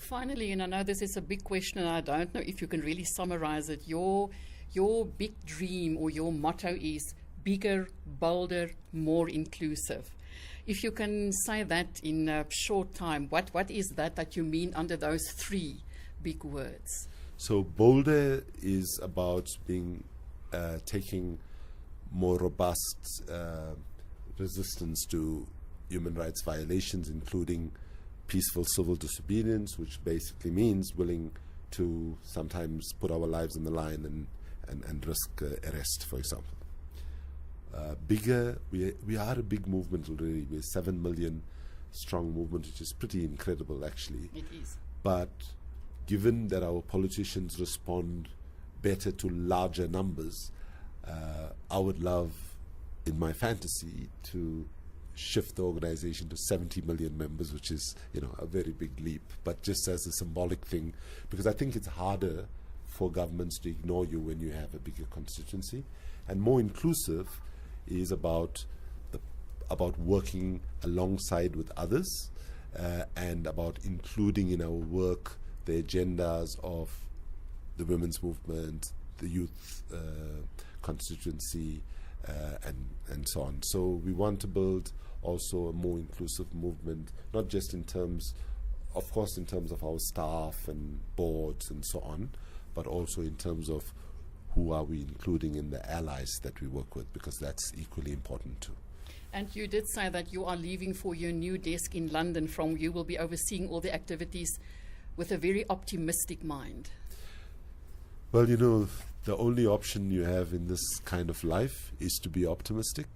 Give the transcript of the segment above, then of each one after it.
finally, and I know this is a big question, and I don't know if you can really summarize it. Your big dream or your motto is bigger, bolder, more inclusive. If you can say that in a short time, what is that you mean under those three big words? So bolder is about taking more robust resistance to human rights violations, including peaceful civil disobedience, which basically means willing to sometimes put our lives on the line and risk arrest, for example. Bigger, we are a big movement already. We're 7 million strong movement, which is pretty incredible, actually. It is. But given that our politicians respond better to larger numbers, I would love, in my fantasy, to shift the organization to 70 million members, which is, a very big leap, but just as a symbolic thing, because I think it's harder for governments to ignore you when you have a bigger constituency. And more inclusive is about working alongside with others, and about including in our work the agendas of the women's movement, the youth constituency, and so on. So we want to build also a more inclusive movement, not just in terms, of course, in terms of our staff and boards and so on, but also in terms of who are we including in the allies that we work with, because that's equally important too. And you did say that you are leaving for your new desk in London. You will be overseeing all the activities with a very optimistic mind. Well, the only option you have in this kind of life is to be optimistic.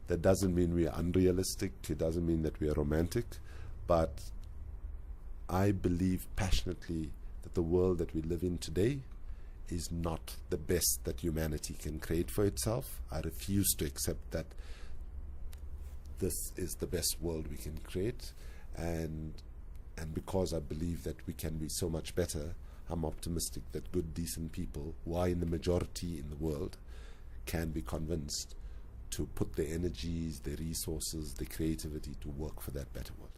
That doesn't mean we are unrealistic. It doesn't mean that we are romantic. But I believe passionately that the world that we live in today is not the best that humanity can create for itself. I refuse to accept that this is the best world we can create. And because I believe that we can be so much better, I'm optimistic that good, decent people who are in the majority in the world can be convinced to put their energies, their resources, their creativity to work for that better world.